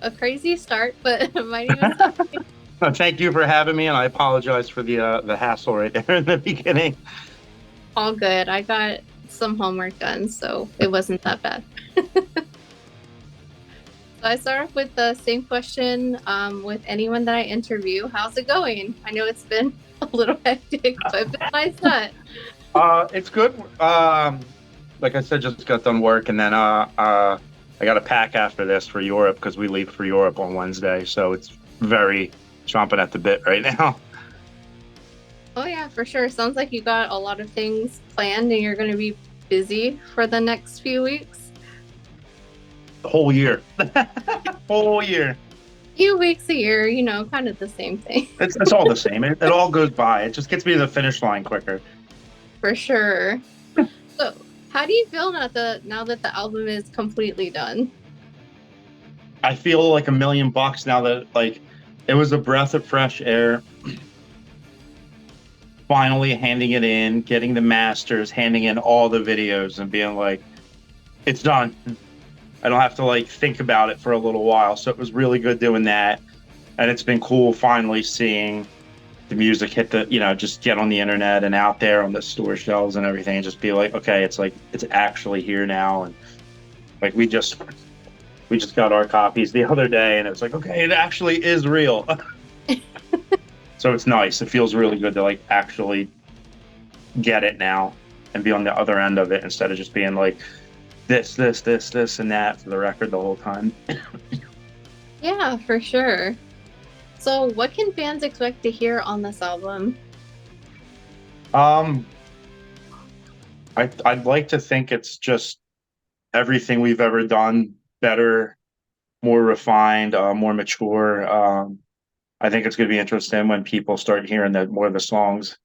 a crazy start, but my name is Thank you for having me, and I apologize for the hassle right there in the beginning. all good. I got some homework done, so it wasn't that bad. So I start off with the same question with anyone that I interview. How's it going? I know it's been a little hectic, but besides that, It's good. Like I said, just got done work, and then I got to pack after this for Europe because we leave for Europe on Wednesday. So it's very chomping at the bit right now. oh yeah, for sure. Sounds like you got a lot of things planned and you're going to be busy for the next few weeks. The whole year, whole year. Few weeks a year, kind of the same thing. It's all the same. It all goes by. It just gets me to the finish line quicker. For sure. So, how do you feel now that the album is completely done? I feel like $1 million now that it was a breath of fresh air. Finally handing it in, getting the masters, handing in all the videos, and being like, it's done. I don't have to think about it for a little while. So it was really good doing that. And it's been cool finally seeing the music hit just get on the internet and out there on the store shelves and everything and just be like, okay, it's actually here now. And like we just got our copies the other day and it was like, okay, it actually is real. So it's nice. It feels really good to actually get it now and be on the other end of it instead of just being like this, and that for the record the whole time. Yeah, for sure. So, what can fans expect to hear on this album? Um, I'd like to think it's just everything we've ever done, better, more refined, more mature. I think it's going to be interesting when people start hearing that more of the songs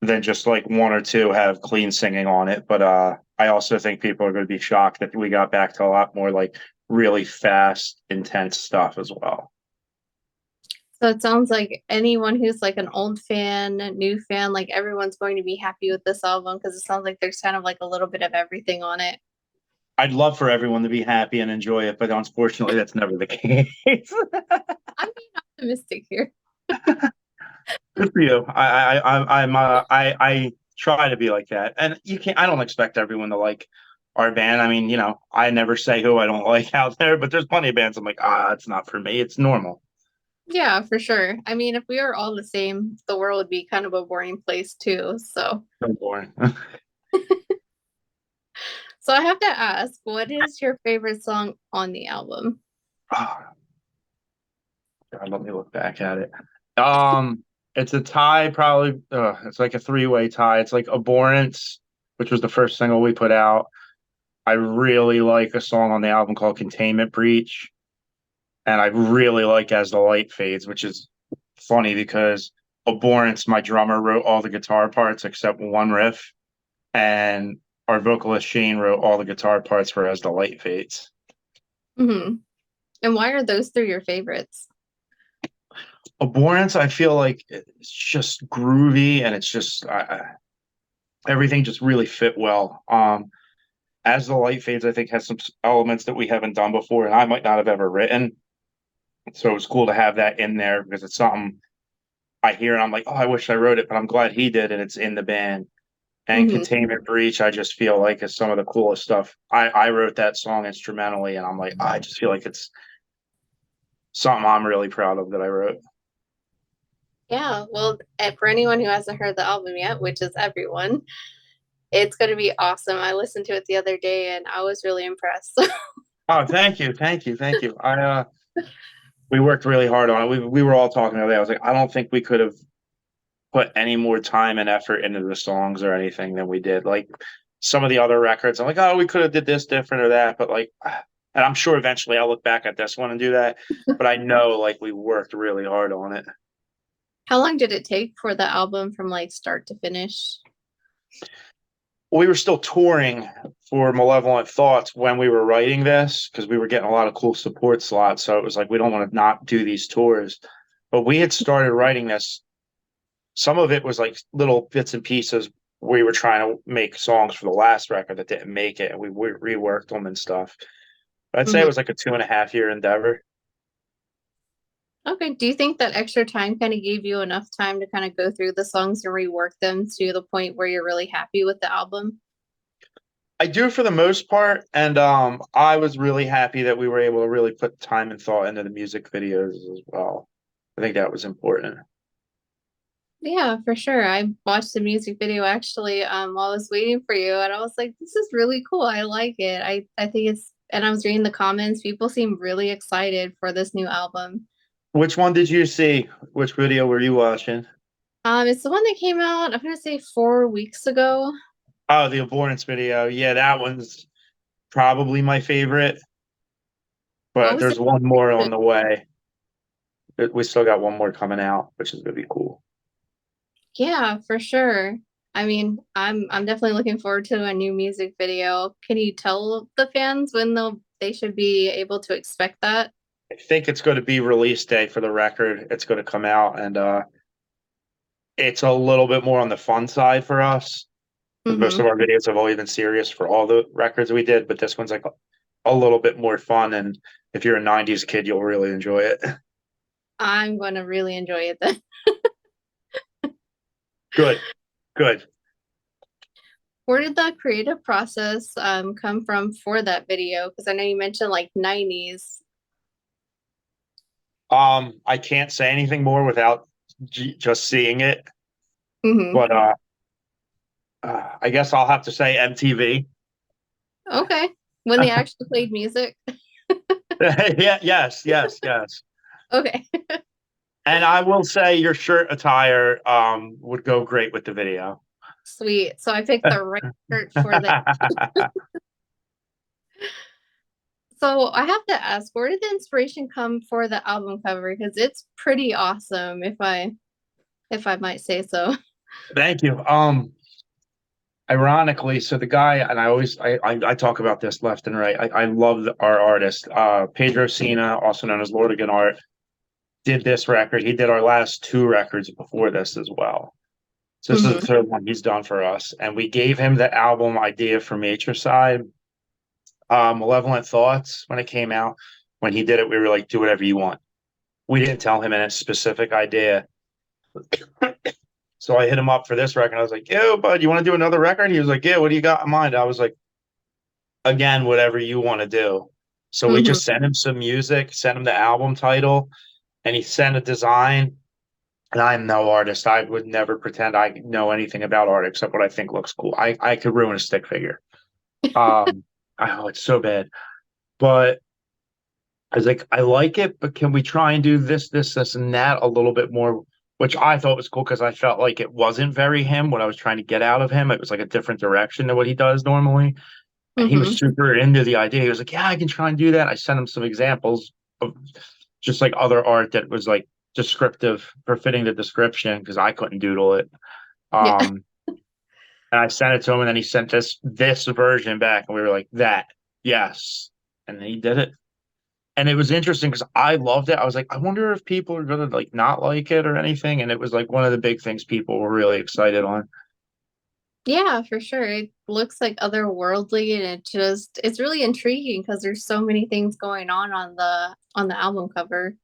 than just one or two have clean singing on it. But I also think people are going to be shocked that we got back to a lot more really fast, intense stuff as well. So, it sounds like anyone who's like an old fan, a new fan, like everyone's going to be happy with this album because it sounds like there's kind of like a little bit of everything on it. I'd love for everyone to be happy and enjoy it, but unfortunately, that's never the case. I'm being optimistic here. Good for you. I try to be like that, and you can't. I don't expect everyone to like our band. I mean, I never say who I don't like out there, but there's plenty of bands I'm like, it's not for me. It's normal. Yeah, for sure. I mean, if we were all the same, the world would be kind of a boring place too. So boring. So I have to ask, what is your favorite song on the album? Ah, God, let me look back at it. Um, it's a tie, probably. It's like a three-way tie. It's like Abhorrence, which was the first single we put out. I really like a song on the album called Containment Breach. And I really like As the Light Fades, which is funny because Abhorrence, my drummer, wrote all the guitar parts except one riff. And our vocalist Shane wrote all the guitar parts for As the Light Fades. Hmm. And why are those three your favorites? Abhorrence, I feel like it's just groovy and it's just everything just really fit well. As the Light Fades, I think has some elements that we haven't done before, and I might not have ever written. So it was cool to have that in there because it's something I hear and I'm like, oh, I wish I wrote it, but I'm glad he did, and it's in the band. And Hmm. Containment Breach, I just feel like is some of the coolest stuff. I wrote that song instrumentally, and I'm like, I just feel like it's something I'm really proud of that I wrote. Yeah, well, for anyone who hasn't heard the album yet, which is everyone, it's going to be awesome. I listened to it the other day and I was really impressed. Oh, thank you, thank you, thank you. We worked really hard on it. We were all talking today. I was like, I don't think we could have put any more time and effort into the songs or anything than we did. Like some of the other records, I'm like, oh, we could have did this different or that, but and I'm sure eventually I'll look back at this one and do that. But I know we worked really hard on it. How long did it take for the album from like start to finish? We were still touring for Malevolent Thoughts when we were writing this because we were getting a lot of cool support slots. So it was like we don't want to not do these tours. But we had started writing this. Some of it was like little bits and pieces. We were trying to make songs for the last record that didn't make it, and we reworked them and stuff. I'd say it Hmm. was like a 2.5 year endeavor. Okay. Do you think that extra time kind of gave you enough time to kind of go through the songs and rework them to the point where you're really happy with the album? I do for the most part, and I was really happy that we were able to really put time and thought into the music videos as well. I think that was important. Yeah, for sure. I watched the music video actually while I was waiting for you, and I was like, this is really cool. I like it. I think it's, and I was reading the comments. People seem really excited for this new album. Which one did you see? Which video were you watching? It's the one that came out, I'm gonna say 4 weeks ago. Oh, the Abhorrence video. Yeah, that one's probably my favorite, What but was there's one more on the way. We still got one more coming out, which is gonna be cool. Yeah, for sure. I mean, I'm definitely looking forward to a new music video. Can you tell the fans when they should be able to expect that? I think it's going to be release day for the record. It's going to come out, and it's a little bit more on the fun side for us because most Mm-hmm. of our videos have always been serious for all the records we did, but this one's like a little bit more fun. And if you're a '90s kid, you'll really enjoy it. I'm going to really enjoy it then. Good, good. Where did the creative process come from for that video? Because I know you mentioned like 90s. I can't say anything more without just seeing it, Hmm. but I guess I'll have to say MTV. Okay. When they actually played music. Yeah, yes, yes, yes. Okay. And I will say your shirt attire would go great with the video. Sweet. So I picked the right shirt for the. So I have to ask, where did the inspiration come for the album cover? Because it's pretty awesome, if I might say so. Thank you. Ironically, so the guy, and I talk about this left and right. I love our artist, Pedro Sina, also known as Lord of Good Art, did this record. He did our last two records before this as well. So this is the Hmm. third one he's done for us, and we gave him the album idea for Matricide, Malevolent Thoughts when it came out. When he did it, we were like, "Do whatever you want." We didn't tell him a specific idea. So I hit him up for this record. I was like, "Yo, bud, you want to do another record?" He was like, "Yeah, what do you got in mind?" I was like, "Again, whatever you want to do." So we Hmm. just sent him some music, sent him the album title, and he sent a design. And I'm no artist. I would never pretend I know anything about art except what I think looks cool. I could ruin a stick figure. Um, oh, it's so bad. But I was like, I like it, but can we try and do this, this, this, and that a little bit more? Which I thought was cool because I felt like it wasn't very him what I was trying to get out of him. It was like a different direction than what he does normally. And he was Hmm. super into the idea. He was like, "Yeah, I can try and do that." I sent him some examples of just like other art that was like descriptive for fitting the description because I couldn't doodle it. Yeah. Um, and I sent it to him, and then he sent this version back, and we were like, "That, yes," and he did it. And it was interesting because I loved it. I was like, I wonder if people are gonna like not like it or anything. And it was like one of the big things people were really excited on. Yeah, for sure. It looks like otherworldly and it's really intriguing because there's so many things going on the album cover.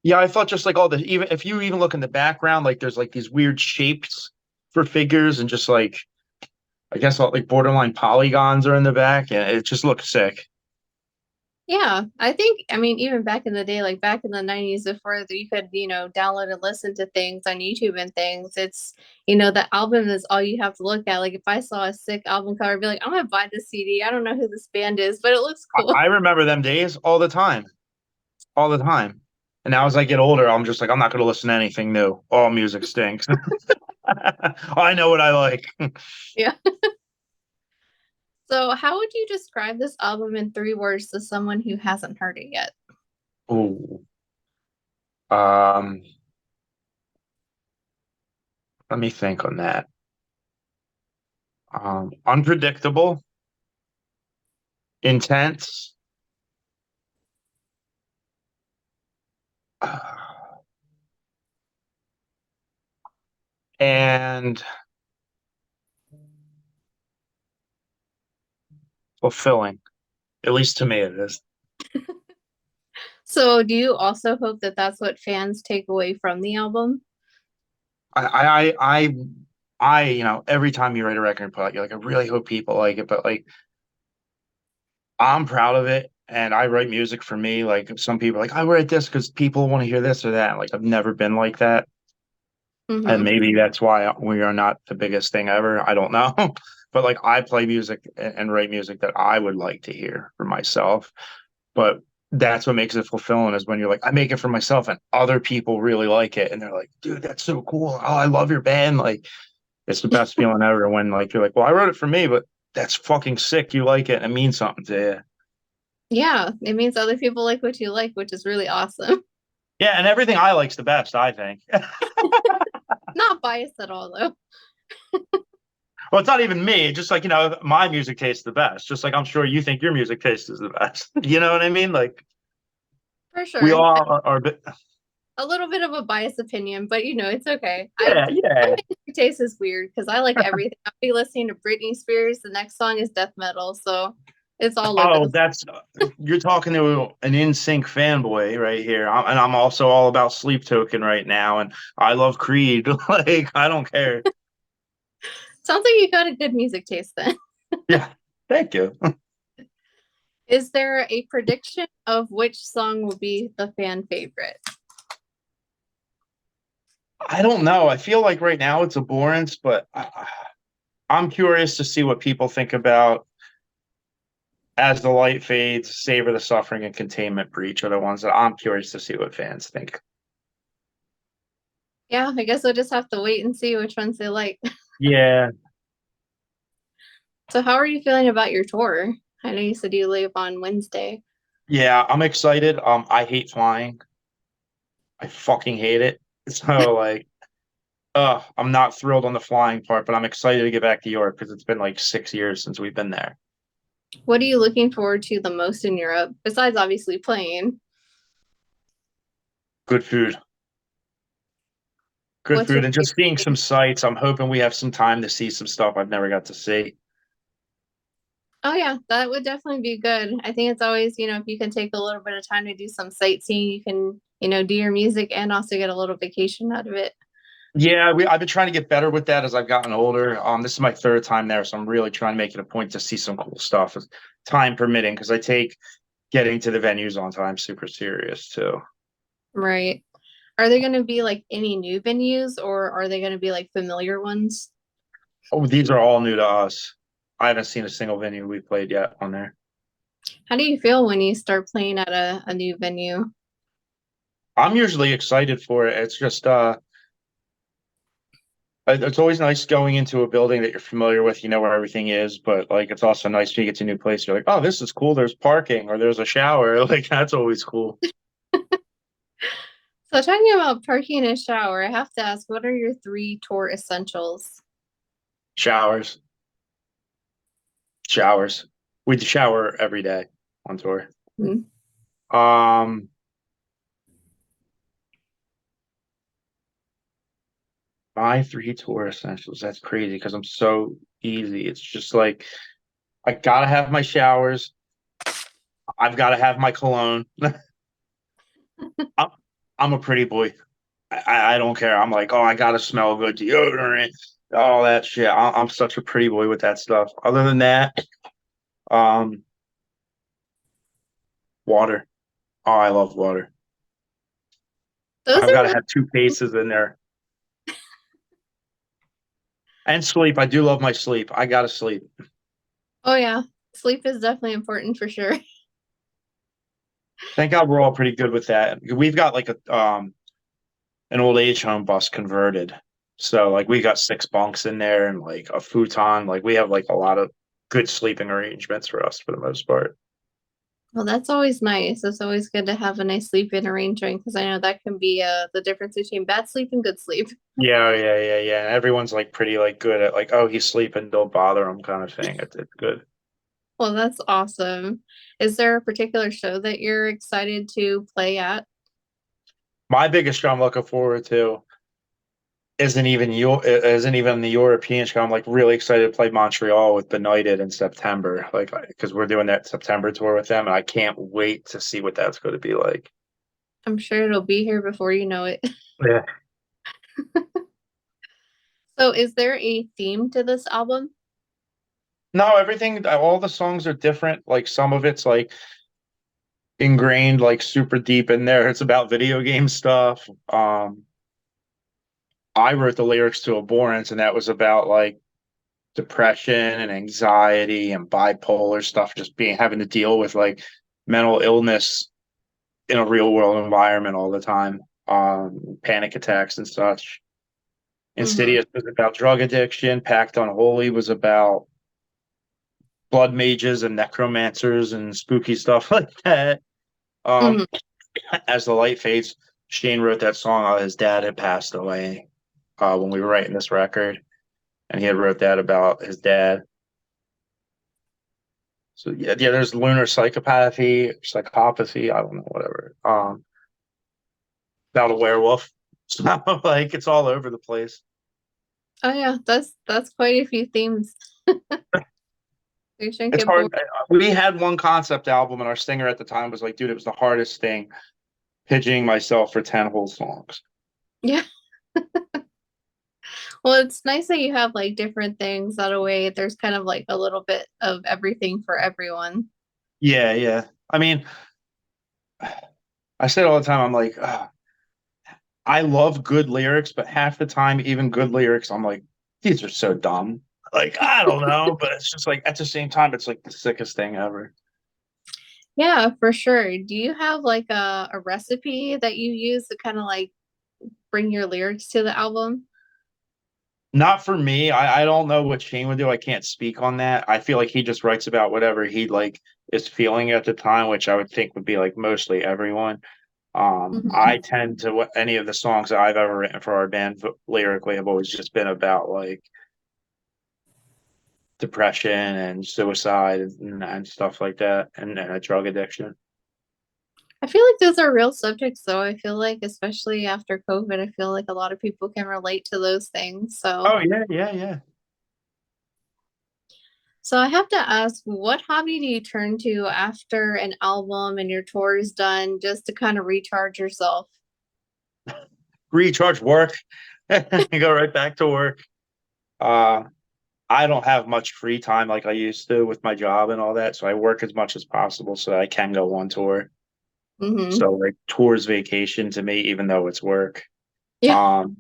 Yeah, I thought just like all the even if you even look in the background, like there's like these weird shapes for figures and just like I guess all, like borderline polygons are in the back, and it just looks sick. Yeah, I think, I mean, even back in the day, like back in the 90s, before you could, download and listen to things on YouTube and things, the album is all you have to look at. Like if I saw a sick album cover, I'd be like, I'm gonna buy this CD. I don't know who this band is, but it looks cool. I remember them days all the time, all the time. And now as I get older, I'm just like I'm not going to listen to anything new. All music stinks. I know what I like. Yeah. So how would you describe this album in 3 words to someone who hasn't heard it yet? Ooh. Um, Let me think on that. Unpredictable, intense, and fulfilling. At least to me, it is. So, do you also hope that that's what fans take away from the album? Every time you write a record and put out, you're like, I really hope people like it, but like, I'm proud of it, and I write music for me. Like, some people are like, I write this because people want to hear this or that. Like, I've never been like that, and Hmm. maybe that's why we are not the biggest thing ever. I don't know, but like, I play music and write music that I would like to hear for myself. But that's what makes it fulfilling is when you're like, I make it for myself, and other people really like it, and they're like, dude, that's so cool. Oh, I love your band. Like, it's the best feeling ever when like you're like, well, I wrote it for me, but that's fucking sick. You like it and it means something to you. Yeah, it means other people like what you like, which is really awesome. Yeah, and everything I like's the best, I think. Not biased at all, though. Well, it's not even me. Just like, my music tastes the best. Just like I'm sure you think your music taste is the best. You know what I mean? Like For we sure. all are A little bit of a biased opinion, but it's okay. yeah, My yeah. music taste is weird because I like everything. I'll be listening to Britney Spears. The next song is death metal, so it's all over Oh, the. that's you're talking to an in-sync fanboy right here. And I'm also all about Sleep Token right now, and I love Creed. Like I don't care. Sounds like you got a good music taste then. Yeah, thank you. Is there a prediction of which song will be the fan favorite? I don't know. I feel like right now it's Abhorrence, but I'm curious to see what people think about As the Light Fades, Savor the Suffering, and Containment Breach are the ones that I'm curious to see what fans think. Yeah, I guess we'll just have to wait and see which ones they like. Yeah, So, how are you feeling about your tour? I know you said you leave on Wednesday. yeah, I'm excited. I hate flying. I fucking hate it. So like, I'm not thrilled on the flying part, but I'm excited to get back to York because it's been like 6 years since we've been there. What are you looking forward to the most in Europe, besides obviously playing? Good food, good What's your food, and just seeing favorite some thing? sights. I'm hoping we have some time to see some stuff I've never got to see. Oh yeah, that would definitely be good. I think it's always, if you can take a little bit of time to do some sightseeing, you can, do your music and also get a little vacation out of it. Yeah, I've been trying to get better with that as I've gotten older. This is my third time there, so I'm really trying to make it a point to see some cool stuff, as time permitting, because I take getting to the venues on time super serious too. Right. Are there going to be like any new venues or are they going to be like familiar ones? Oh, these are all new to us. I haven't seen a single venue we played yet on there. How do you feel when you start playing at a new venue? I'm usually excited for it. It's just it's always nice going into a building that you're familiar with, you know where everything is, but like it's also nice when you get to a new place. You're like, oh, this is cool. There's parking or there's a shower. Like that's always cool. So talking about parking and shower, I have to ask, what are your three tour essentials? Showers, showers. We shower every day on tour. Hmm. Um, my three tour essentials. That's crazy because I'm so easy. It's just like I gotta have my showers. I've got to have my cologne. I'm, I'm a pretty boy. I don't care. I'm like, oh, I gotta smell good, deodorant, all that shit. I'm such a pretty boy with that stuff. Other than that, um, water. Oh, I love water. Those I've are got to really, have two cases in there. And sleep. I do love my sleep. I gotta sleep. oh yeah, sleep is definitely important for sure. Thank God we're all pretty good with that. We've got like a an old age home bus converted. So like we got six bunks in there and like a futon. Like we have like a lot of good sleeping arrangements for us for the most part. Well, that's always nice. It's always good to have a nice sleep-in arrangement because I know that can be the difference between bad sleep and good sleep. Yeah, yeah, yeah, yeah. And everyone's like pretty like good at like, oh, he's sleeping, don't bother him kind of thing. It's good. Well, that's awesome. Is there a particular show that you're excited to play at? My biggest show I'm looking forward to. isn't even the European show. I'm like really excited to play Montreal with Benighted in September, like because we're doing that September tour with them, and I can't wait to see what that's going to be like. I'm sure it'll be here before you know it. Yeah. So is there a theme to this album? No, everything, all the songs are different. Like some of it's like ingrained, like super deep in there. It's about video game stuff. I wrote the lyrics to Abhorrence, and that was about like depression and anxiety and bipolar stuff, just being having to deal with like mental illness in a real world environment all the time, panic attacks and such. Mm-hmm. Insidious was about drug addiction. Pact Unholy was about blood mages and necromancers and spooky stuff like that. Um, Mm-hmm. as the light fades, Shane wrote that song. His dad had passed away when we were writing this record, and he had wrote that about his dad. So yeah, there's lunar psychopathy. I don't know, whatever. About a werewolf. So like it's all over the place. Oh yeah, that's quite a few themes. You shouldn't It's get bored. hard. We had one concept album, and our singer at the time was like, "Dude, it was the hardest thing pitching myself for 10 whole songs." Yeah. Well, it's nice that you have like different things that a way there's kind of like a little bit of everything for everyone. Yeah, yeah. I mean, I say it all the time. I'm like, I love good lyrics, but half the time, even good lyrics, I'm like, these are so dumb. Like, I don't know, but it's just like at the same time, it's like the sickest thing ever. Yeah, for sure. Do you have like a recipe that you use to kind of like bring your lyrics to the album? Not for me. I don't know what Shane would do. I can't speak on that. I feel like he just writes about whatever he like is feeling at the time, which I would think would be like mostly everyone. Hmm. I tend to any of the songs that I've ever written for our band lyrically have always just been about like depression and suicide and stuff like that, and a drug addiction. I feel like those are real subjects though. I feel like especially after COVID, I feel like a lot of people can relate to those things. Oh yeah, yeah, yeah. So I have to ask, what hobby do you turn to after an album and your tour is done just to kind of recharge yourself? Recharge work, go right back to work. Uh, I don't have much free time like I used to with my job and all that, so I work as much as possible so that I can go on tour. Hmm. So like tour's vacation to me, even though it's work. Yeah. Um,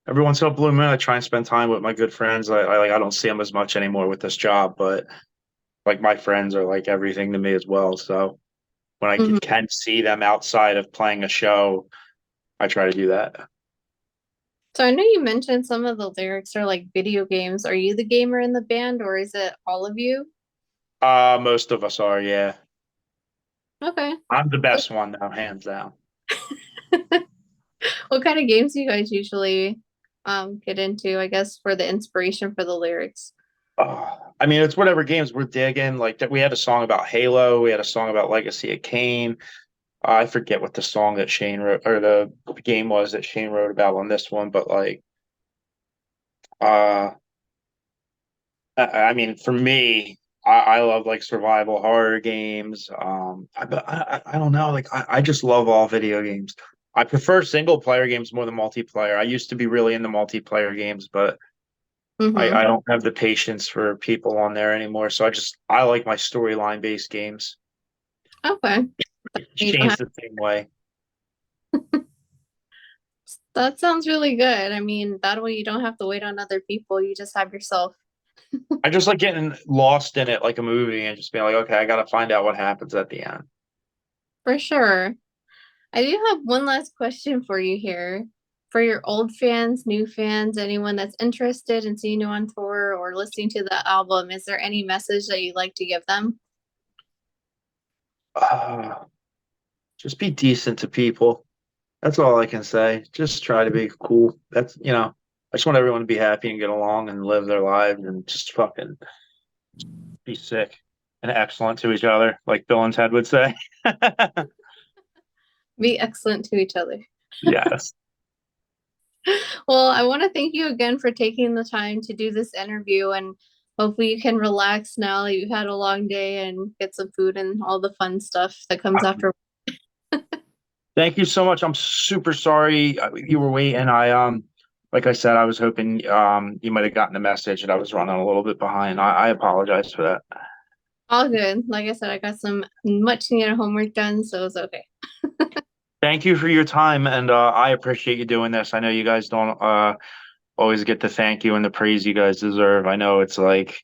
every once in a blue moon, I try and spend time with my good friends. I don't see them as much anymore with this job, but like my friends are like everything to me as well. So when I Hmm. can see them outside of playing a show, I try to do that. So I know you mentioned some of the lyrics are like video games. Are you the gamer in the band or is it all of you? Most of us are, yeah. Okay. I'm the best one now, hands down. What kind of games do you guys usually get into, I guess, for the inspiration for the lyrics? I mean, it's whatever games we're digging. Like that, we had a song about Halo. We had a song about Legacy of Kain. I forget what the song that Shane wrote or the game was that Shane wrote about on this one, but like, uh, I mean, for me, I love like survival horror games. I don't know, like I just love all video games. I prefer single player games more than multiplayer. I used to be really into multiplayer games, but I Mm-hmm. don't have the patience for people on there anymore. So I like my storyline based games. Okay. You don't Shane's have, the same way. that sounds really good. I mean, that way you don't have to wait on other people. You just have yourself. I just like getting lost in it like a movie and just being like, okay, I got to find out what happens at the end. For sure. I do have one last question for you here. For your old fans, new fans, anyone that's interested in seeing you on tour or listening to the album, is there any message that you'd like to give them? Uh, just be decent to people. That's all I can say. Just try to be cool. I just want everyone to be happy and get along and live their lives and just fucking be sick and excellent to each other, like Bill and Ted would say. Be excellent to each other. Yes. Well, I want to thank you again for taking the time to do this interview, and hopefully you can relax now that you've had a long day and get some food and all the fun stuff that comes after. Thank you so much. I'm super sorry you were waiting. Like I said, I was hoping you might have gotten the message, and I was running a little bit behind. I apologize for that. All good. Like I said, I got some much needed homework done, so it's okay. Thank you for your time, and I appreciate you doing this. I know you guys don't always get the thank you and the praise you guys deserve. I know it's like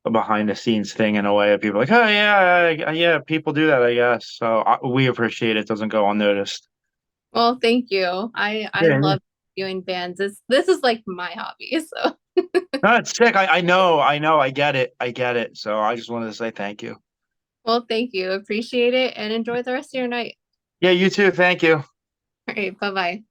a behind the scenes thing in a way. People are like, oh yeah, yeah, people do that, I guess. So we appreciate it. It doesn't go unnoticed. Well, thank you. I Yeah, love doing bands. This is like my hobby. So, no, it's sick. I know, I get it, I get it. So I just wanted to say thank you. well, thank you. Appreciate it and enjoy the rest of your night. Yeah, you too. Thank you. All right, bye-bye.